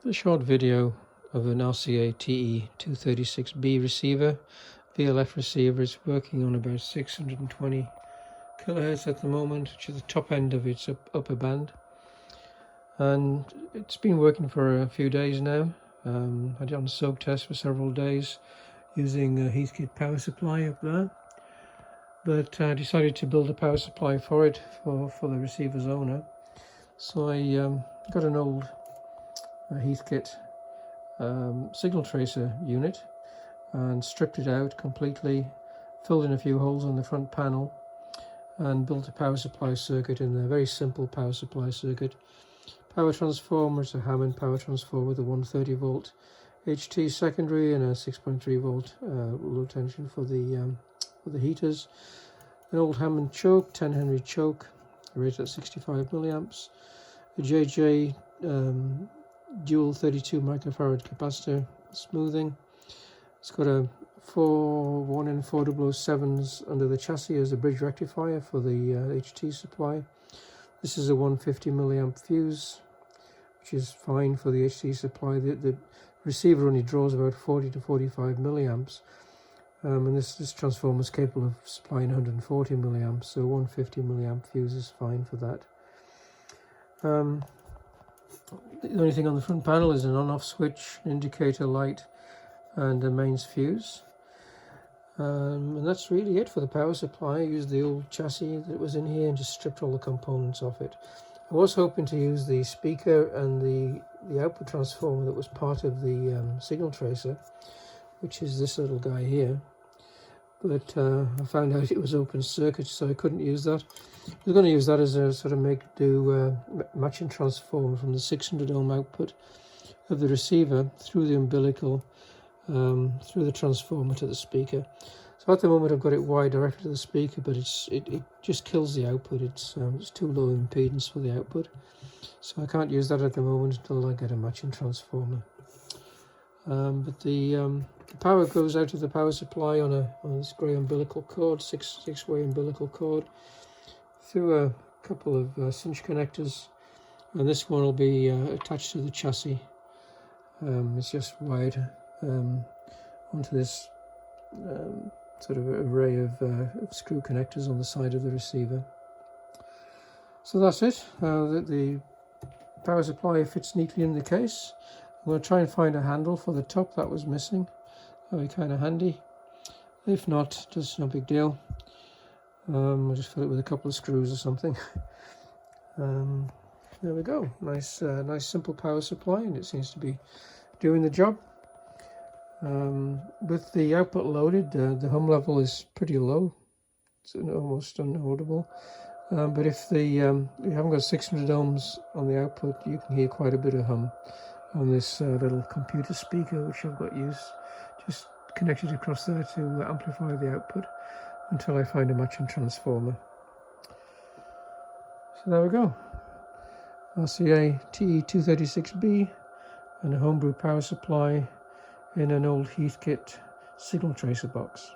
A short video of an RCA TE-236B receiver, VLF receiver. Is working on about 620 kilohertz at the moment, which is the top end of its upper band, and it's been working for a few days now. I did on a soak test for several days using a Heathkit power supply up there, but I decided to build a power supply for it for the receiver's owner. So I got an old Heathkit signal tracer unit and stripped it out completely, filled in a few holes on the front panel, and built a power supply circuit in there. Very simple power supply circuit. Power transformer is a Hammond power transformer with a 130 volt HT secondary and a 6.3 volt low tension for the heaters. An old Hammond choke, 10 Henry choke, rated at 65 milliamps. A JJ dual 32 microfarad capacitor smoothing. It's got a 1N4007s under the chassis as a bridge rectifier for the HT supply. This is a 150 milliamp fuse, which is fine for the HT supply. The receiver only draws about 40 to 45 milliamps, and this transformer is capable of supplying 140 milliamps, so 150 milliamp fuse is fine for that. The only thing on the front panel is an on-off switch, indicator light, and a mains fuse. And that's really it for the power supply. I used the old chassis that was in here and just stripped all the components off it. I was hoping to use the speaker and the output transformer that was part of the signal tracer, which is this little guy here. But I found out it was open circuit, so I couldn't use that. I was going to use that as a sort of make-do matching transformer from the 600 ohm output of the receiver through the umbilical, through the transformer to the speaker. So at the moment I've got it wired directly to the speaker, but it just kills the output. It's too low impedance for the output, so I can't use that at the moment until I get a matching transformer. But the power goes out of the power supply on this grey umbilical cord, six-way umbilical cord, through a couple of Cinch connectors, and this one will be attached to the chassis. It's just wired onto this sort of array of screw connectors on the side of the receiver. So that's it. The power supply fits neatly in the case. I'm going to try and find a handle for the top that was missing. That'll be kind of handy. If not, just no big deal. I'll just fill it with a couple of screws or something. There we go. Nice simple power supply, and it seems to be doing the job. With the output loaded, the hum level is pretty low. It's almost unaudible. But if you haven't got 600 ohms on the output, you can hear quite a bit of hum on this little computer speaker, which I've got just connected across there to amplify the output until I find a matching transformer. So there we go. RCA TE-236B and a Homebrew power supply in an old Heathkit signal tracer box.